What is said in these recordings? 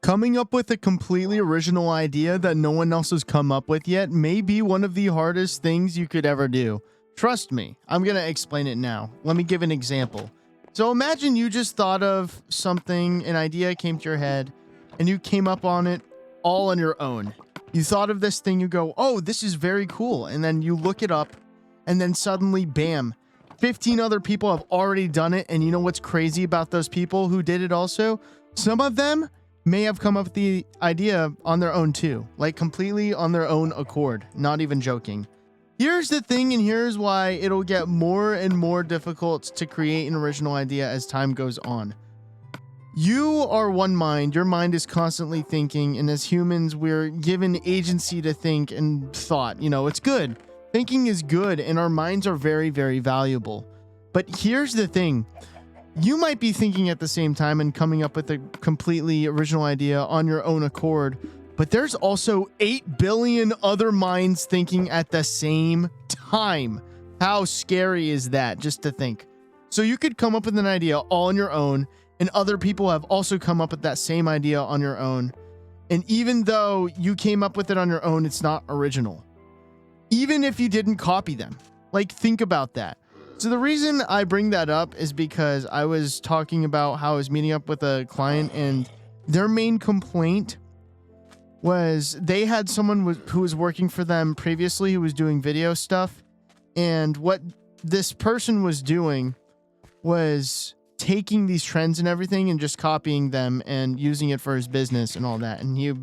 Coming up with a completely original idea that no one else has come up with yet may be one of the hardest things you could ever do. Trust me, I'm going to explain it now. Let me give an example. So imagine you just thought of something, an idea came to your head, and you came up on it all on your own. You thought of this thing, you go, oh, this is very cool. And then you look it up, and then suddenly, bam, 15 other people have already done it. And you know what's crazy about those people who did it also? Some of them may have come up with the idea on their own too, like completely on their own accord, not even joking. Here's the thing, and here's why it'll get more and more difficult to create an original idea as time goes on. You are one mind, your mind is constantly thinking, and as humans, we're given agency to think and thought. You know, it's good. Thinking is good, and our minds are very, very valuable. But here's the thing. You might be thinking at the same time and coming up with a completely original idea on your own accord, but there's also 8 billion other minds thinking at the same time. How scary is that, just to think? So you could come up with an idea all on your own, and other people have also come up with that same idea on your own. And even though you came up with it on your own, it's not original. Even if you didn't copy them. Like, think about that. So the reason I bring that up is because I was talking about how I was meeting up with a client, and their main complaint was they had someone who was working for them previously who was doing video stuff. And what this person was doing was taking these trends and everything and just copying them and using it for his business and all that. And he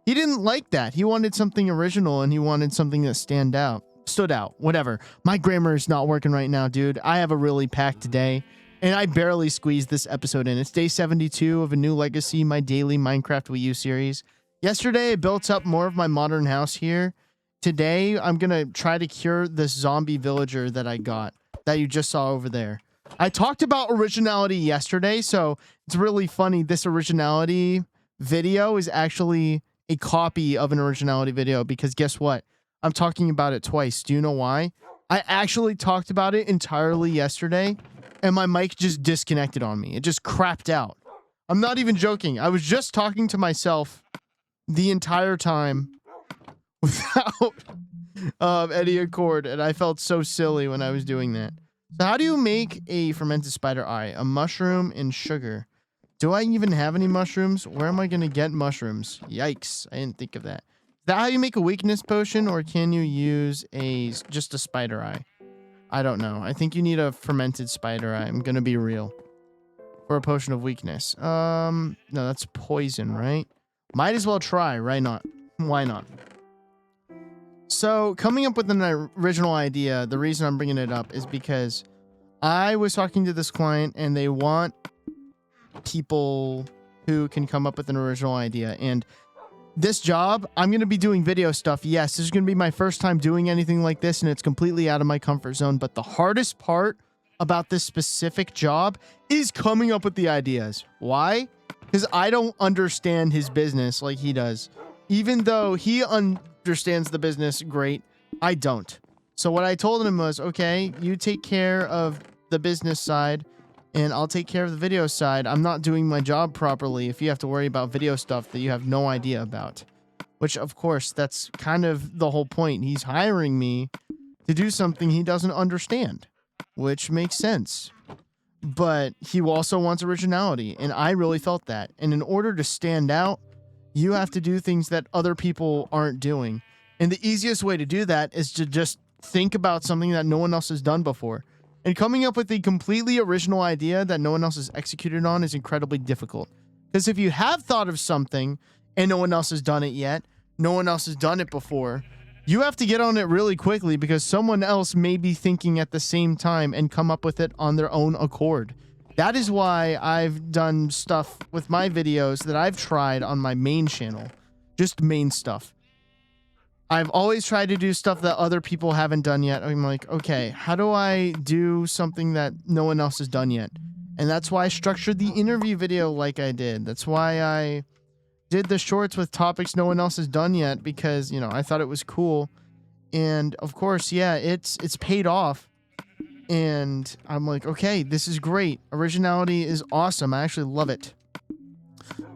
didn't like that. He wanted something original, and he wanted something that stood out, whatever. My grammar is not working right now, dude. I have a really packed day, and I barely squeezed this episode in. It's day 72 of A New Legacy, my daily Minecraft Wii U series. Yesterday, I built up more of my modern house here. Today, I'm going to try to cure this zombie villager that I got, that you just saw over there. I talked about originality yesterday, so it's really funny. This originality video is actually a copy of an originality video, because guess what? I'm talking about it twice. Do you know why? I actually talked about it entirely yesterday, and my mic just disconnected on me. It just crapped out. I'm not even joking. I was just talking to myself the entire time without any accord, and I felt so silly when I was doing that. So how do you make a fermented spider eye? A mushroom and sugar. Do I even have any mushrooms? Where am I going to get mushrooms? Yikes. I didn't think of that. Is that how you make a weakness potion, or can you use just a spider eye? I don't know. I think you need a fermented spider eye. I'm gonna be real. For a potion of weakness. No, that's poison, right? Might as well try, right? Why not? So, coming up with an original idea, the reason I'm bringing it up is because I was talking to this client, and they want people who can come up with an original idea. And this job, I'm going to be doing video stuff. Yes, this is going to be my first time doing anything like this, and it's completely out of my comfort zone. But the hardest part about this specific job is coming up with the ideas. Why? Because I don't understand his business like he does. Even though he understands the business great, I don't. So what I told him was, okay, you take care of the business side, and I'll take care of the video side. I'm not doing my job properly if you have to worry about video stuff that you have no idea about. Which, of course, that's kind of the whole point. He's hiring me to do something he doesn't understand, which makes sense. But he also wants originality, and I really felt that. And in order to stand out, you have to do things that other people aren't doing. And the easiest way to do that is to just think about something that no one else has done before. And coming up with a completely original idea that no one else has executed on is incredibly difficult. Because if you have thought of something and no one else has done it yet, no one else has done it before, you have to get on it really quickly, because someone else may be thinking at the same time and come up with it on their own accord. That is why I've done stuff with my videos that I've tried on my main channel. Just main stuff. I've always tried to do stuff that other people haven't done yet. I'm like, okay, how do I do something that no one else has done yet? And that's why I structured the interview video like I did. That's why I did the shorts with topics no one else has done yet, because, you know, I thought it was cool. And of course, yeah, it's paid off. And I'm like, okay, this is great. Originality is awesome. I actually love it.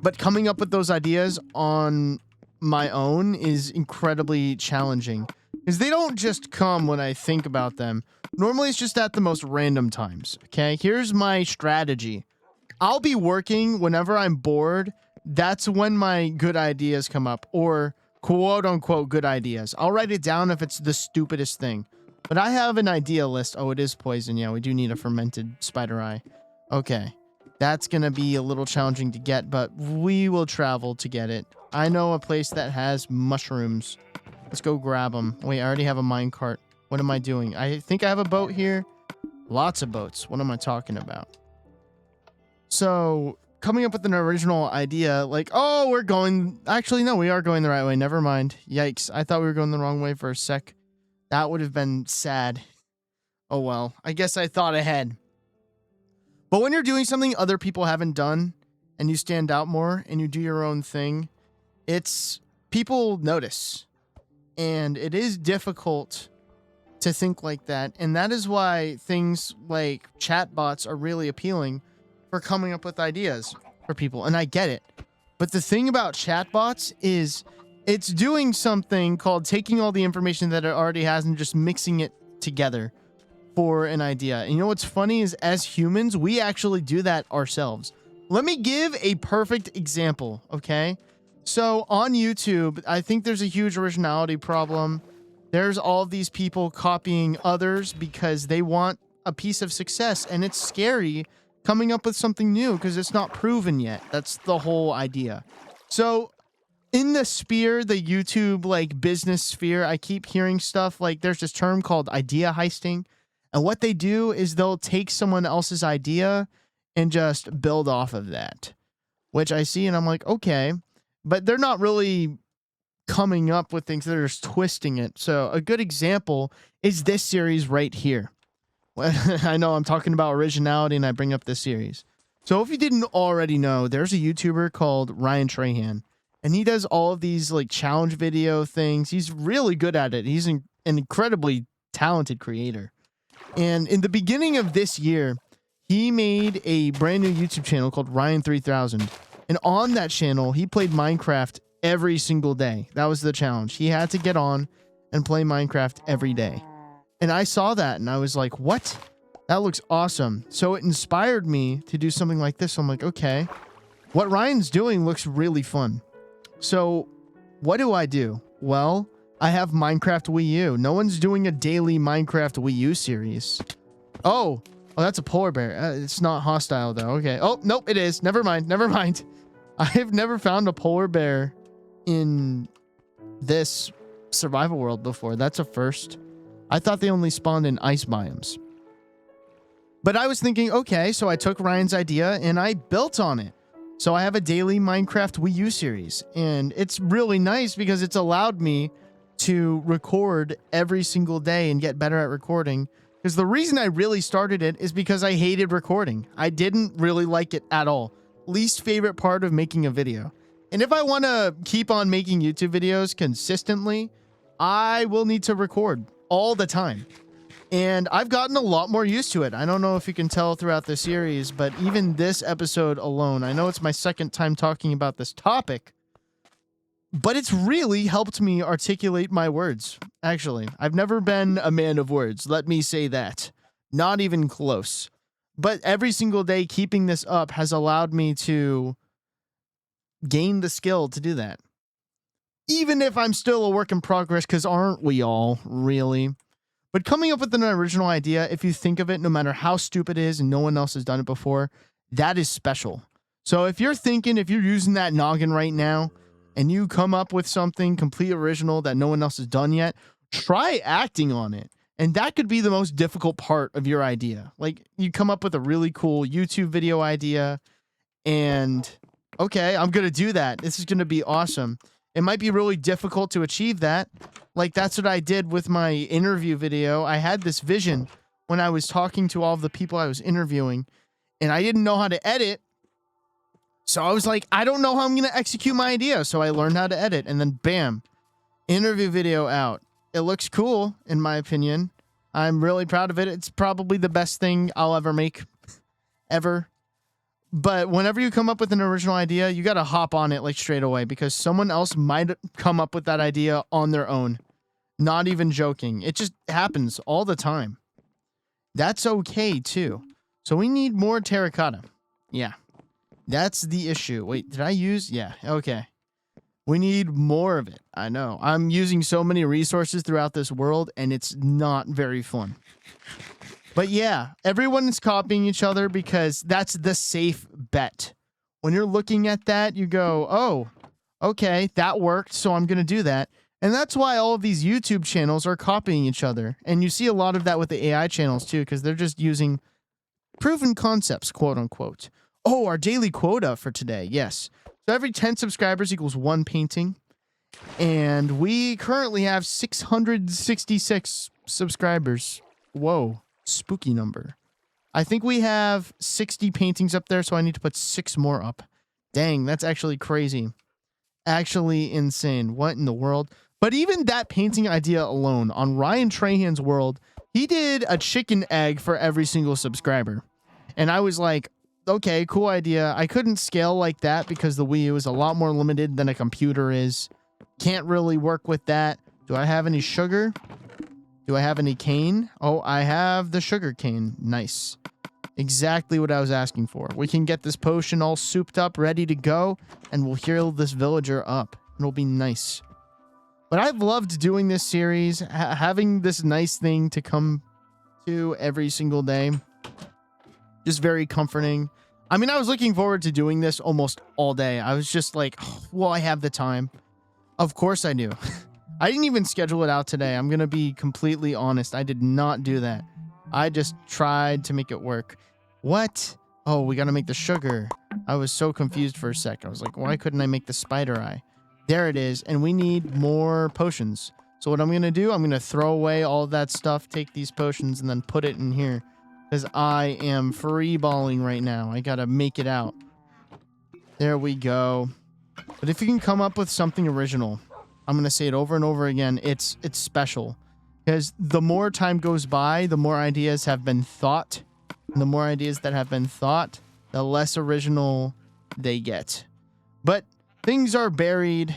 But coming up with those ideas on my own is incredibly challenging because they don't just come when I think about them. Normally, it's just at the most random times. Okay, here's my strategy. I'll be working whenever I'm bored. That's when my good ideas come up, or quote unquote good ideas. I'll write it down if it's the stupidest thing. But I have an idea list. Oh, it is poison. Yeah, we do need a fermented spider eye. Okay. That's going to be a little challenging to get, but we will travel to get it. I know a place that has mushrooms. Let's go grab them. Wait, I already have a minecart. What am I doing? I think I have a boat here. Lots of boats. What am I talking about? So, coming up with an original idea, like, oh, we're going... Actually, no, we are going the right way. Never mind. Yikes. I thought we were going the wrong way for a sec. That would have been sad. Oh, well. I guess I thought ahead. But when you're doing something other people haven't done, and you stand out more, and you do your own thing, it's... people notice. And it is difficult to think like that. And that is why things like chatbots are really appealing for coming up with ideas for people. And I get it. But the thing about chatbots is it's doing something called taking all the information that it already has and just mixing it together for an idea. And you know what's funny is as humans, we actually do that ourselves. Let me give a perfect example, okay? So on YouTube, I think there's a huge originality problem. There's all of these people copying others because they want a piece of success, and it's scary coming up with something new because it's not proven yet. That's the whole idea. So in the sphere, the YouTube like business sphere, I keep hearing stuff like there's this term called idea heisting. And what they do is they'll take someone else's idea and just build off of that, which I see and I'm like, okay, but they're not really coming up with things. They're just twisting it. So a good example is this series right here. I know I'm talking about originality and I bring up this series. So if you didn't already know, there's a YouTuber called Ryan Trahan, and he does all of these like challenge video things. He's really good at it. He's an incredibly talented creator. And in the beginning of this year, he made a brand new YouTube channel called Ryan 3000. And on that channel, he played Minecraft every single day. That was the challenge. He had to get on and play Minecraft every day. And I saw that and I was like, what? That looks awesome. So it inspired me to do something like this. I'm like, okay, what Ryan's doing looks really fun. So what do? Well, I have Minecraft Wii U. No one's doing a daily Minecraft Wii U series. Oh, that's a polar bear. It's not hostile though. Okay. Oh, nope, it is. Never mind. Never mind. I have never found a polar bear in this survival world before. That's a first. I thought they only spawned in ice biomes. But I was thinking, okay, so I took Ryan's idea and I built on it. So I have a daily Minecraft Wii U series. And it's really nice because it's allowed me to record every single day and get better at recording. Because the reason I really started it is because I hated recording. I didn't really like it at all. Least favorite part of making a video. And if I want to keep on making YouTube videos consistently, I will need to record all the time. And I've gotten a lot more used to it. I don't know if you can tell throughout the series, but even this episode alone, I know it's my second time talking about this topic, but it's really helped me articulate my words. Actually, I've never been a man of words. Let me say that. Not even close. But every single day keeping this up has allowed me to gain the skill to do that. Even if I'm still a work in progress, because aren't we all, really? But coming up with an original idea, if you think of it, no matter how stupid it is and no one else has done it before, that is special. So if you're using that noggin right now, and you come up with something completely original that no one else has done yet, try acting on it. And that could be the most difficult part of your idea. Like, you come up with a really cool YouTube video idea, and okay, I'm going to do that. This is going to be awesome. It might be really difficult to achieve that. Like, that's what I did with my interview video. I had this vision when I was talking to all of the people I was interviewing, and I didn't know how to edit. So I was like, I don't know how I'm going to execute my idea. So I learned how to edit, and then bam, interview video out. It looks cool, in my opinion. I'm really proud of it. It's probably the best thing I'll ever make, ever. But whenever you come up with an original idea, you got to hop on it like straight away because someone else might come up with that idea on their own. Not even joking. It just happens all the time. That's okay too. So we need more terracotta. Yeah. That's the issue. Wait, did I use? Yeah. Okay. We need more of it. I know. I'm using so many resources throughout this world and it's not very fun. But yeah, everyone is copying each other because that's the safe bet. When you're looking at that, you go, oh, okay, that worked, so I'm going to do that. And that's why all of these YouTube channels are copying each other. And you see a lot of that with the AI channels too, because they're just using proven concepts, quote unquote. Oh, our daily quota for today. Yes. So every 10 subscribers equals 1 painting. And we currently have 666 subscribers. Whoa. Spooky number. I think we have 60 paintings up there, so I need to put 6 more up. Dang, that's actually crazy. Actually insane. What in the world? But even that painting idea alone, on Ryan Trahan's world, he did a chicken egg for every single subscriber. And I was like, okay, cool idea. I couldn't scale like that because the Wii U is a lot more limited than a computer is. Can't really work with that. Do I have any sugar? Do I have any cane? Oh, I have the sugar cane. Nice. Exactly what I was asking for. We can get this potion all souped up, ready to go, and we'll heal this villager up. It'll be nice. But I've loved doing this series, having this nice thing to come to every single day. Just very comforting. I mean, I was looking forward to doing this almost all day. I was just like, oh, well, I have the time. Of course I do. I didn't even schedule it out today. I'm going to be completely honest. I did not do that. I just tried to make it work. What? Oh, we got to make the sugar. I was so confused for a sec. I was like, why couldn't I make the spider eye? There it is. And we need more potions. So what I'm going to do, I'm going to throw away all of that stuff, take these potions, and then put it in here. Because I am free-balling right now. I got to make it out. There we go. But if you can come up with something original, I'm going to say it over and over again, it's special. Because the more time goes by, the more ideas have been thought. And the more ideas that have been thought, the less original they get. But things are buried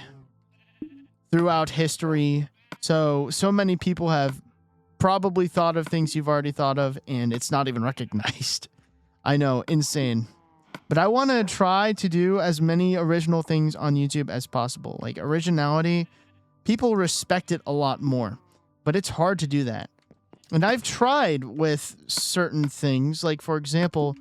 throughout history. So many people have probably thought of things you've already thought of, and it's not even recognized. I know, insane. But I want to try to do as many original things on YouTube as possible. Like originality, people respect it a lot more, but it's hard to do that. And I've tried with certain things, like for example,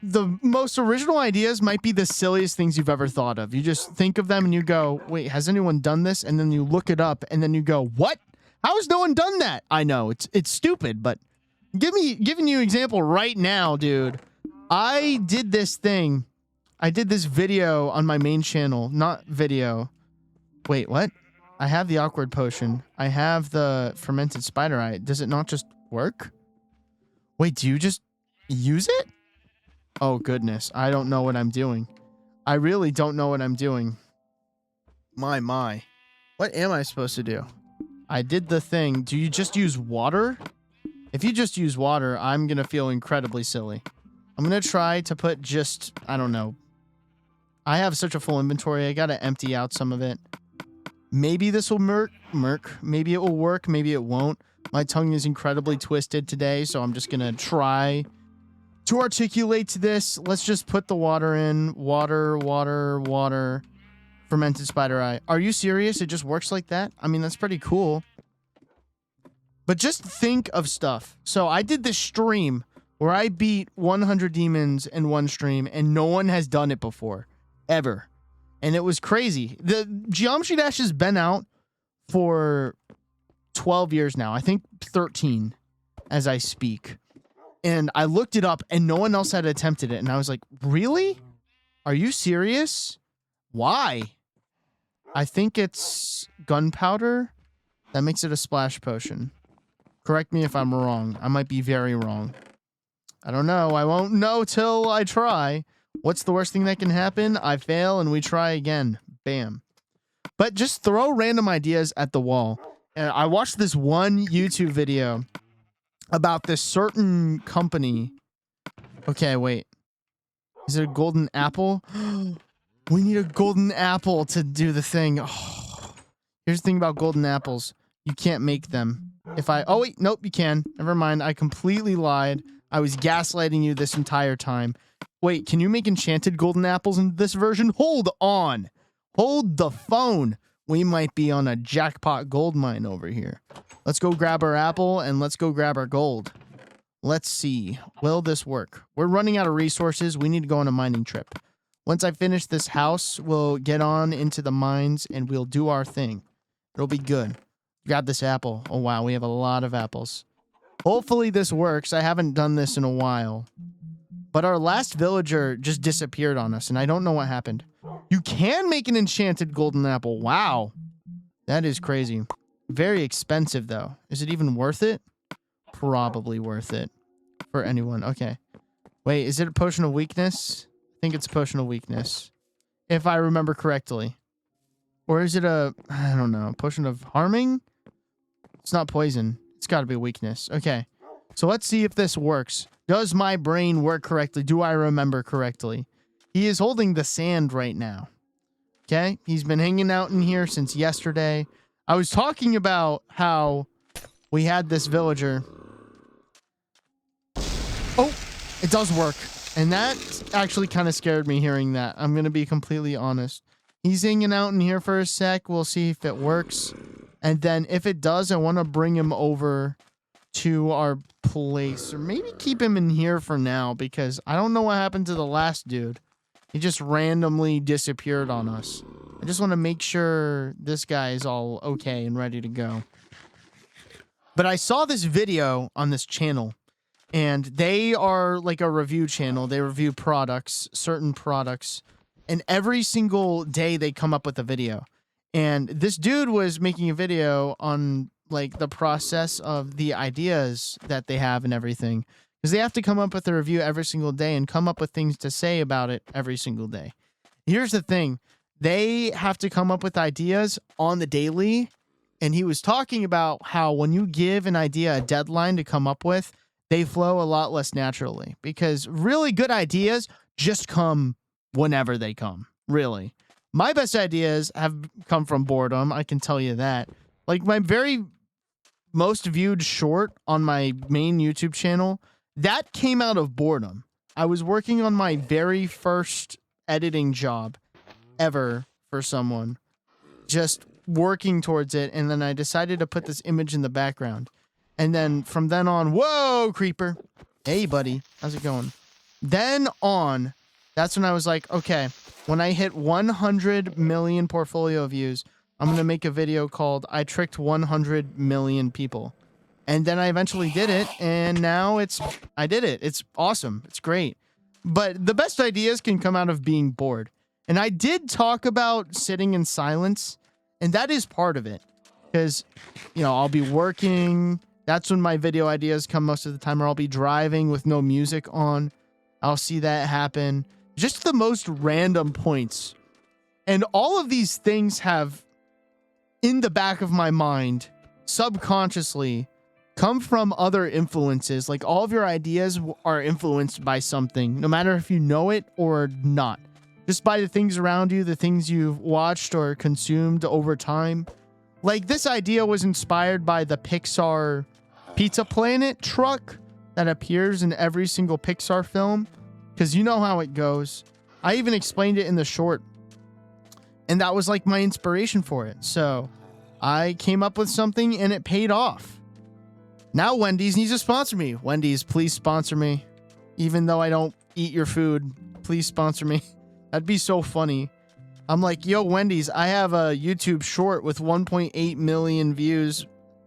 the most original ideas might be the silliest things you've ever thought of. You just think of them and you go, wait, has anyone done this? And then you look it up and then you go, what? How has no one done that? I know, it's stupid, but giving you an example right now, dude. I did this thing. I did this video on my main channel, not video. Wait, what? I have the awkward potion. I have the fermented spider eye. Does it not just work? Wait, do you just use it? Oh, goodness. I don't know what I'm doing. I really don't know what I'm doing. My. What am I supposed to do? I did the thing. Do you just use water? If you just use water, I'm going to feel incredibly silly. I'm going to try to put just, I don't know. I have such a full inventory. I got to empty out some of it. Maybe this will merc. Maybe it will work. Maybe it won't. My tongue is incredibly twisted today, so I'm just going to try to articulate this. Let's just put the water in. Water. Fermented spider eye. Are you serious? It just works like that? I mean, that's pretty cool. But just think of stuff. So I did this stream where I beat 100 demons in one stream, and no one has done it before. Ever. And it was crazy. The Geometry Dash has been out for 12 years now. I think 13 as I speak. And I looked it up, and no one else had attempted it. And I was like, really? Are you serious? Why? I think it's gunpowder. That makes it a splash potion. Correct me if I'm wrong. I might be very wrong. I don't know. I won't know till I try. What's the worst thing that can happen? I fail and we try again. Bam. But just throw random ideas at the wall. And I watched this one YouTube video about this certain company. Okay, wait. Is it a golden apple? We need a golden apple to do the thing. Oh. Here's the thing about golden apples. You can't make them. Oh wait, nope, you can. Never mind, I completely lied. I was gaslighting you this entire time. Wait, can you make enchanted golden apples in this version? Hold on. Hold the phone. We might be on a jackpot gold mine over here. Let's go grab our apple and let's go grab our gold. Let's see. Will this work? We're running out of resources. We need to go on a mining trip. Once I finish this house, we'll get on into the mines and we'll do our thing. It'll be good. Grab this apple. Oh, wow. We have a lot of apples. Hopefully this works. I haven't done this in a while. But our last villager just disappeared on us, and I don't know what happened. You can make an enchanted golden apple. Wow. That is crazy. Very expensive, though. Is it even worth it? Probably worth it for anyone. Okay. Wait, is it a potion of weakness? I think it's a potion of weakness, if I remember correctly. Or is it I don't know, potion of harming? It's not poison. It's got to be weakness. Okay. So let's see if this works. Does my brain work correctly? Do I remember correctly? He is holding the sand right now. Okay? He's been hanging out in here since yesterday. I was talking about how we had this villager. Oh, it does work. And that actually kind of scared me hearing that. I'm going to be completely honest. He's hanging out in here for a sec. We'll see if it works. And then if it does, I want to bring him over to our place. Or maybe keep him in here for now because I don't know what happened to the last dude. He just randomly disappeared on us. I just want to make sure this guy is all okay and ready to go. But I saw this video on this channel. And they are like a review channel. They review products, certain products. And every single day they come up with a video. And this dude was making a video on like the process of the ideas that they have and everything. Because they have to come up with a review every single day and come up with things to say about it every single day. Here's the thing. They have to come up with ideas on the daily. And he was talking about how when you give an idea a deadline to come up with, they flow a lot less naturally. Because really good ideas just come whenever they come. Really. My best ideas have come from boredom. I can tell you that. Like my very most viewed short on my main YouTube channel, that came out of boredom. I was working on my very first editing job ever for someone. Just working towards it. And then I decided to put this image in the background. And then from then on, whoa, creeper. Hey, buddy. How's it going? Then on, that's when I was like, okay, when I hit 100 million portfolio views, I'm going to make a video called I Tricked 100 Million People. And then I eventually did it. And now I did it. It's awesome. It's great. But the best ideas can come out of being bored. And I did talk about sitting in silence. And that is part of it. Because, you know, I'll be working. That's when my video ideas come most of the time. Or I'll be driving with no music on. I'll see that happen. Just the most random points. And all of these things have, in the back of my mind, subconsciously, come from other influences. Like all of your ideas are influenced by something, no matter if you know it or not. Just by the things around you, the things you've watched or consumed over time. Like this idea was inspired by the Pixar Pizza Planet truck that appears in every single Pixar film. Because you know how it goes. I even explained it in the short. And that was like my inspiration for it. So I came up with something and it paid off. Now Wendy's needs to sponsor me. Wendy's, please sponsor me. Even though I don't eat your food, please sponsor me. That'd be so funny. I'm like, yo, Wendy's, I have a YouTube short with 1.8 million views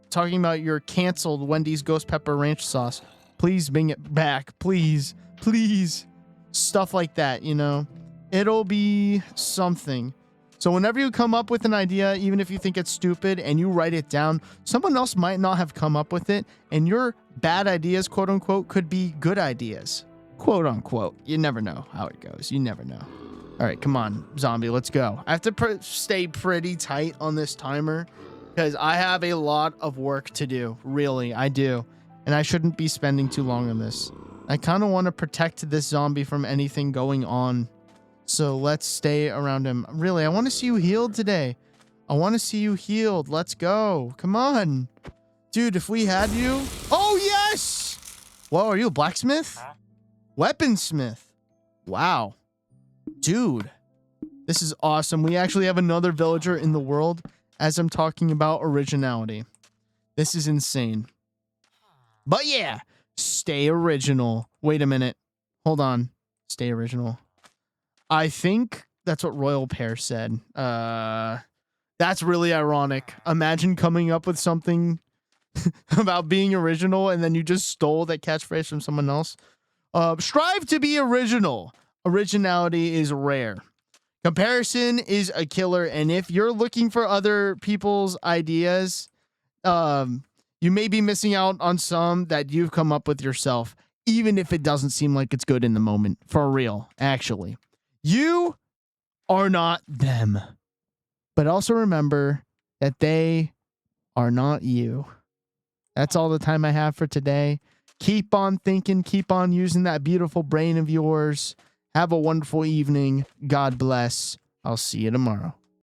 talking about your canceled Wendy's Ghost Pepper Ranch sauce. Please bring it back. Please. Please. Stuff like that, you know. It'll be something. So whenever you come up with an idea, even if you think it's stupid and you write it down, someone else might not have come up with it. And your bad ideas, quote unquote, could be good ideas. Quote unquote. You never know how it goes. You never know. All right, come on, zombie, let's go. I have to stay pretty tight on this timer because I have a lot of work to do. Really, I do. And I shouldn't be spending too long on this. I kind of want to protect this zombie from anything going on. So let's stay around him. Really, I want to see you healed today. I want to see you healed. Let's go. Come on. Dude, if we had you... Oh, yes! Whoa, are you a blacksmith? Weaponsmith. Wow. Dude, this is awesome. We actually have another villager in the world as I'm talking about originality. This is insane. But yeah, stay original. Wait a minute. Hold on. Stay original. I think that's what Royal Pear said. That's really ironic. Imagine coming up with something about being original and then you just stole that catchphrase from someone else. Strive to be original. Originality is rare. Comparison is a killer, and if you're looking for other people's ideas, you may be missing out on some that you've come up with yourself, even if it doesn't seem like it's good in the moment. For real, actually. You are not them. But also remember that they are not you. That's all the time I have for today. Keep on thinking, keep on using that beautiful brain of yours. Have a wonderful evening. God bless. I'll see you tomorrow.